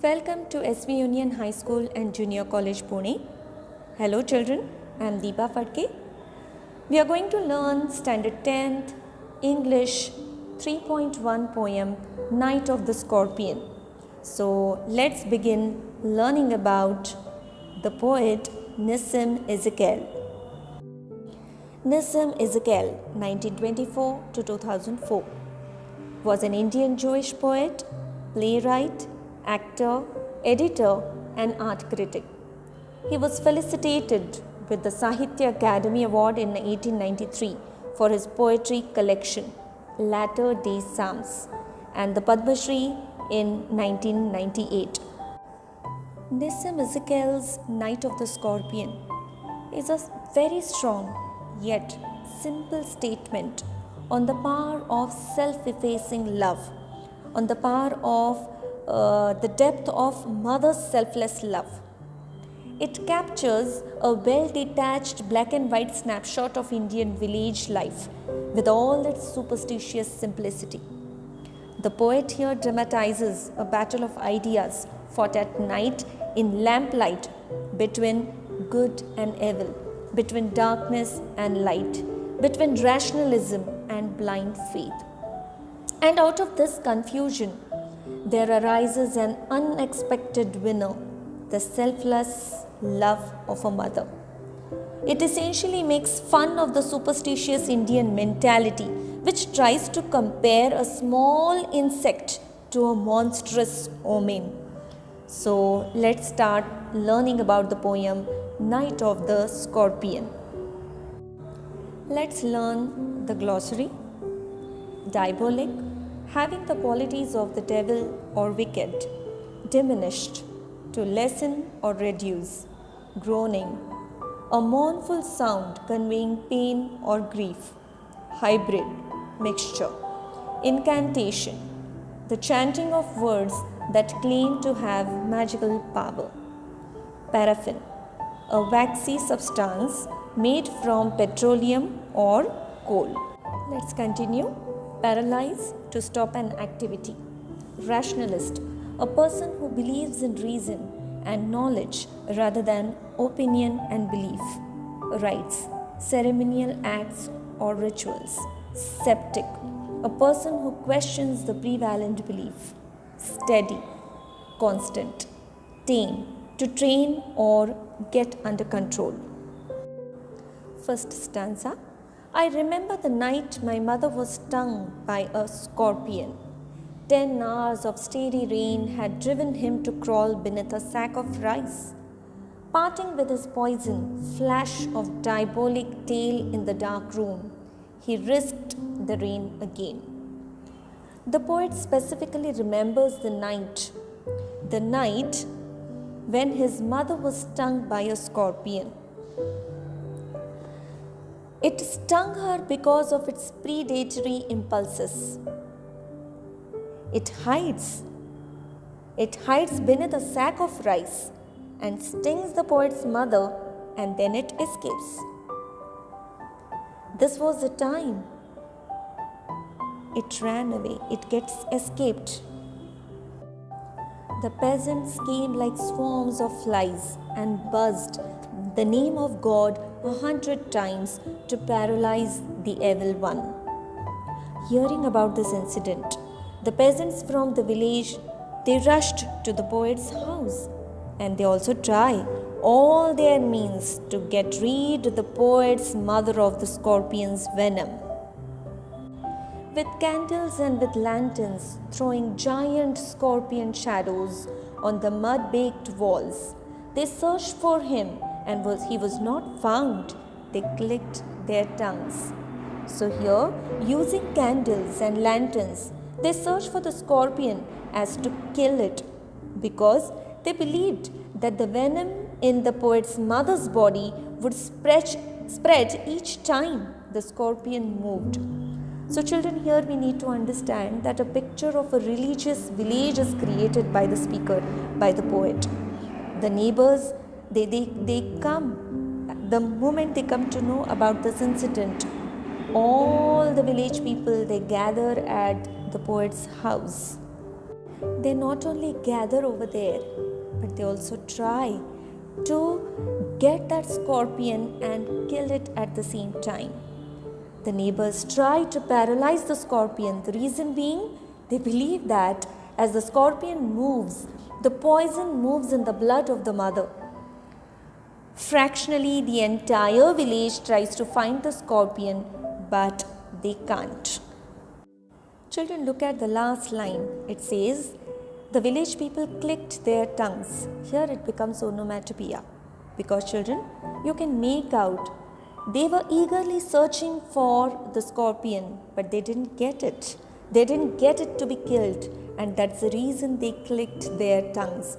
Welcome to SV Union High School and Junior College, Pune. Hello children, I am Deepa Phadke. We are going to learn Standard 10th English 3.1 poem Night of the Scorpion. So let's begin learning about the poet Nissim Ezekiel. Nissim Ezekiel, 1924 to 2004, was an Indian Jewish poet, playwright, actor, editor and art critic. He was felicitated with the Sahitya Academy Award in 1893 for his poetry collection Latter Day Psalms and the Padma Shri in 1998. Nissim Ezekiel's Night of the Scorpion is a very strong yet simple statement on the power of self-effacing love, on the power of the depth of mother's selfless love. It captures a well-detached black and white snapshot of Indian village life with all its superstitious simplicity. The poet here dramatizes a battle of ideas fought at night in lamplight between good and evil, between darkness and light, between rationalism and blind faith. And out of this confusion, there arises an unexpected winner, the selfless love of a mother. It essentially makes fun of the superstitious Indian mentality, which tries to compare a small insect to a monstrous omen. So let's start learning about the poem Night of the Scorpion. Let's learn the glossary. Diabolic, having the qualities of the devil or wicked, diminished, to lessen or reduce. Groaning, a mournful sound conveying pain or grief. Hybrid, mixture. Incantation, the chanting of words that claim to have magical power. Paraffin, a waxy substance made from petroleum or coal. Let's continue. Paralyze, to stop an activity. Rationalist, a person who believes in reason and knowledge rather than opinion and belief. Rites, ceremonial acts or rituals. Skeptic, a person who questions the prevalent belief. Steady, constant. Tame, to train or get under control. First stanza. I remember the night my mother was stung by a scorpion. 10 hours of steady rain had driven him to crawl beneath a sack of rice. Parting with his poison, flash of diabolic tail in the dark room, he risked the rain again. The poet specifically remembers the night when his mother was stung by a scorpion. It stung her because of its predatory impulses. It hides beneath a sack of rice and stings the poet's mother, and then it escapes. This was the time it ran away, it gets escaped. The peasants came like swarms of flies and buzzed the name of God 100 times to paralyze the evil one. Hearing about this incident, the peasants from the village, they rushed to the poet's house, and they also try all their means to get rid of the poet's mother of the scorpion's venom. With candles and with lanterns throwing giant scorpion shadows on the mud-baked walls, they searched for him, and he was not found. They clicked their tongues. So here, using candles and lanterns, they searched for the scorpion as to kill it, because they believed that the venom in the poet's mother's body would spread each time the scorpion moved. So children, here we need to understand that a picture of a religious village is created by the speaker, by the poet. The neighbors, they come, the moment they come to know about this incident, all the village people, they gather at the poet's house. they not only gather over there, but they also try to get that scorpion and kill it at the same time. The neighbors try to paralyze the scorpion. The reason being, they believe that as the scorpion moves, the poison moves in the blood of the mother. Fractionally, the entire village tries to find the scorpion, but they can't. Children, look at the last line. It says, the village people clicked their tongues. Here it becomes onomatopoeia. Because children, you can make out they were eagerly searching for the scorpion, but they didn't get it. They didn't get it to be killed, and that's the reason they clicked their tongues.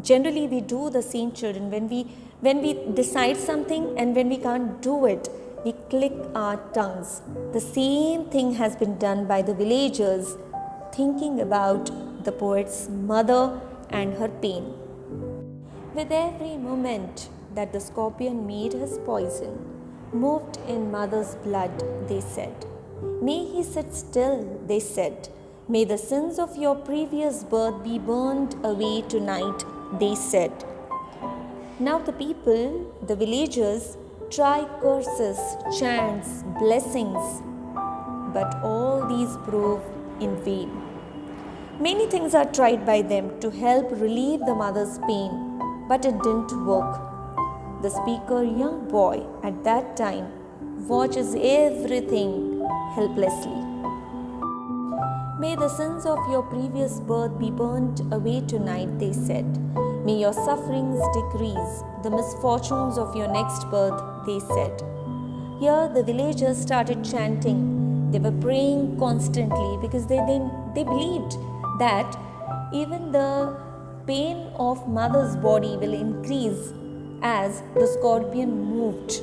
Generally, we do the same, children. When we decide something and when we can't do it, we click our tongues. The same thing has been done by the villagers, thinking about the poet's mother and her pain. With every moment that the scorpion made his poison, moved in mother's blood, they said. May he sit still, they said. May the sins of your previous birth be burned away tonight, they said. Now the people, the villagers, try curses, chants, blessings, but all these prove in vain. Many things are tried by them to help relieve the mother's pain, but it didn't work. The speaker, young boy, at that time, watches everything helplessly. May the sins of your previous birth be burnt away tonight, they said. May your sufferings decrease, the misfortunes of your next birth, they said. Here the villagers started chanting. They were praying constantly because they believed that even the pain of mother's body will increase as the scorpion moved.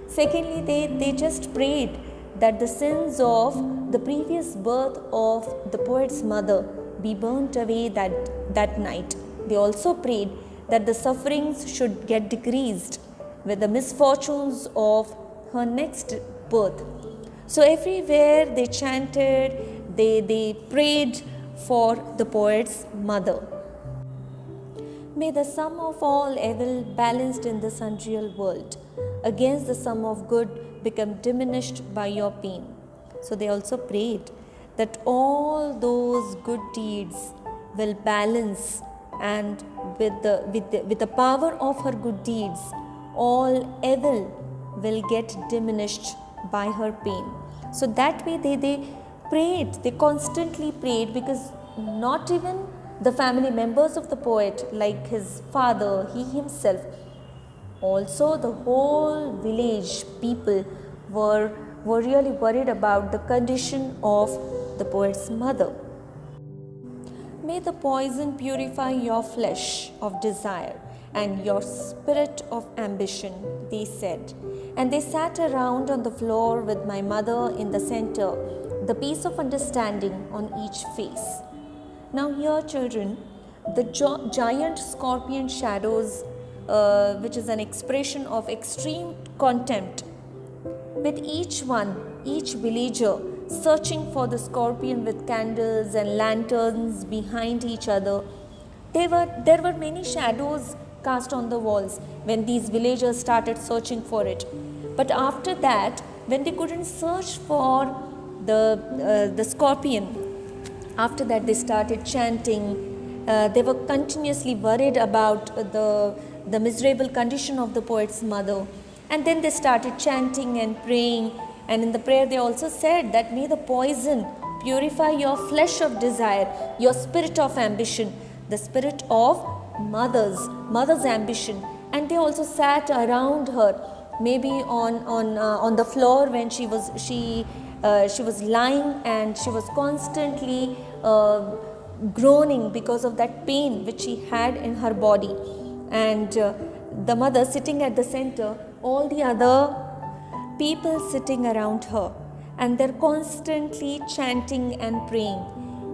Secondly, they just prayed that the sins of the previous birth of the poet's mother be burnt away that night. They also prayed that the sufferings should get decreased with the misfortunes of her next birth. So everywhere they chanted, they prayed for the poet's mother. May the sum of all evil balanced in this unreal world against the sum of good become diminished by your pain. So they also prayed that all those good deeds will balance, and with the power of her good deeds, all evil will get diminished by her pain. So that way they prayed, they constantly prayed, because not even the family members of the poet, like his father, he himself, also the whole village people were really worried about the condition of the poet's mother. May the poison purify your flesh of desire and your spirit of ambition, they said. And they sat around on the floor with my mother in the center, the peace of understanding on each face. Now here, children, the giant scorpion shadows, which is an expression of extreme contempt, with each villager searching for the scorpion with candles and lanterns behind each other. There were many shadows cast on the walls when these villagers started searching for it. But after that, when they couldn't search for the scorpion, after that they started chanting. They were continuously worried about the miserable condition of the poet's mother. And then they started chanting and praying. And in the prayer they also said that may the poison purify your flesh of desire, your spirit of ambition, the spirit of mother's ambition. And they also sat around her, maybe on the floor when she was lying, and she was constantly groaning because of that pain which she had in her body. And the mother sitting at the center, all the other people sitting around her, and they're constantly chanting and praying.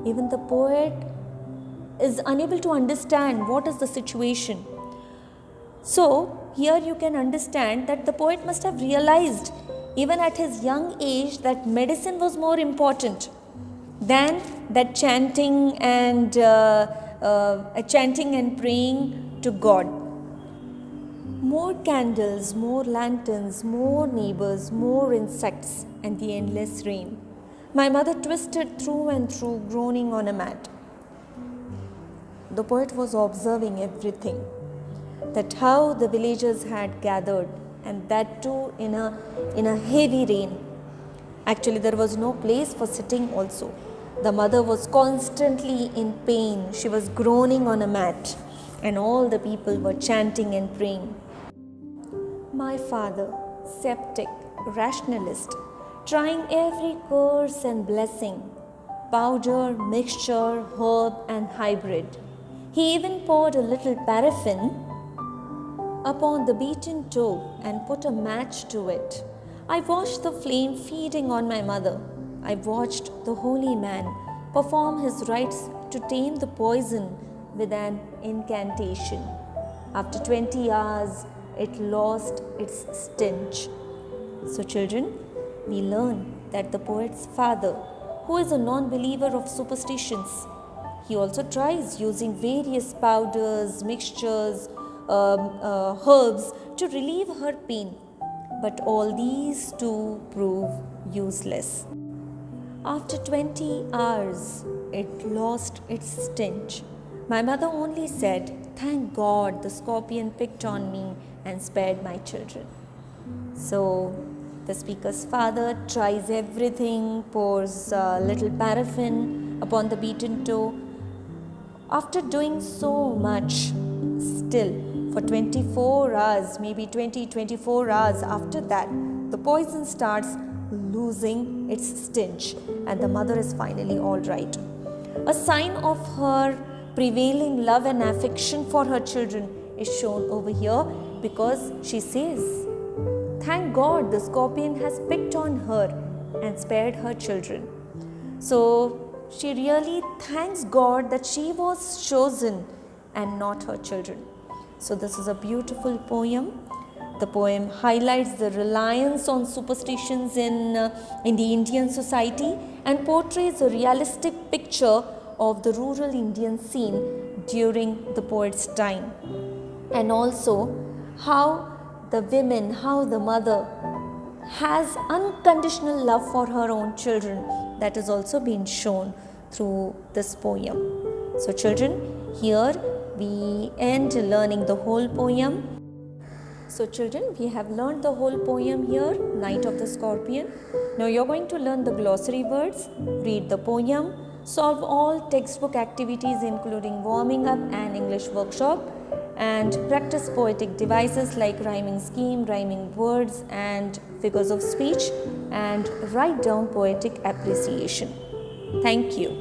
Even the poet is unable to understand what is the situation. So here you can understand that the poet must have realized even at his young age that medicine was more important than that chanting and praying to God. More candles, more lanterns, more neighbors, more insects, and the endless rain. My mother twisted through and through, groaning on a mat. The poet was observing everything, that how the villagers had gathered, and that too in a heavy rain. Actually, there was no place for sitting also. The mother was constantly in pain. She was groaning on a mat, and all the people were chanting and praying. My father, sceptic, rationalist, trying every curse and blessing, powder, mixture, herb and hybrid. He even poured a little paraffin upon the beaten toe and put a match to it. I watched the flame feeding on my mother. I watched the holy man perform his rites to tame the poison with an incantation. After 20 hours, it lost its stench. So children, we learn that the poet's father, who is a non-believer of superstitions, he also tries using various powders, mixtures, herbs to relieve her pain. But all these too prove useless. After 20 hours, it lost its stench. My mother only said, "Thank God the scorpion picked on me and spared my children." So the speaker's father tries everything, pours a little paraffin upon the beaten toe. After doing so much, still for 24 hours, maybe 24 hours after that, the poison starts losing its stench and the mother is finally all right. A sign of her prevailing love and affection for her children is shown over here, because she says, "Thank God the scorpion has picked on her and spared her children." So she really thanks God that she was chosen and not her children. So this is a beautiful poem. The poem highlights the reliance on superstitions in the Indian society and portrays a realistic picture of the rural Indian scene during the poet's time, and also how the women, how the mother has unconditional love for her own children. That is also been shown through this poem. So children, here we end learning the whole poem. So children, we have learned the whole poem here, Night of the Scorpion. Now you're going to learn the glossary words, read the poem, solve all textbook activities including warming up and English workshop, and practice poetic devices like rhyming scheme, rhyming words and figures of speech, and write down poetic appreciation. Thank you.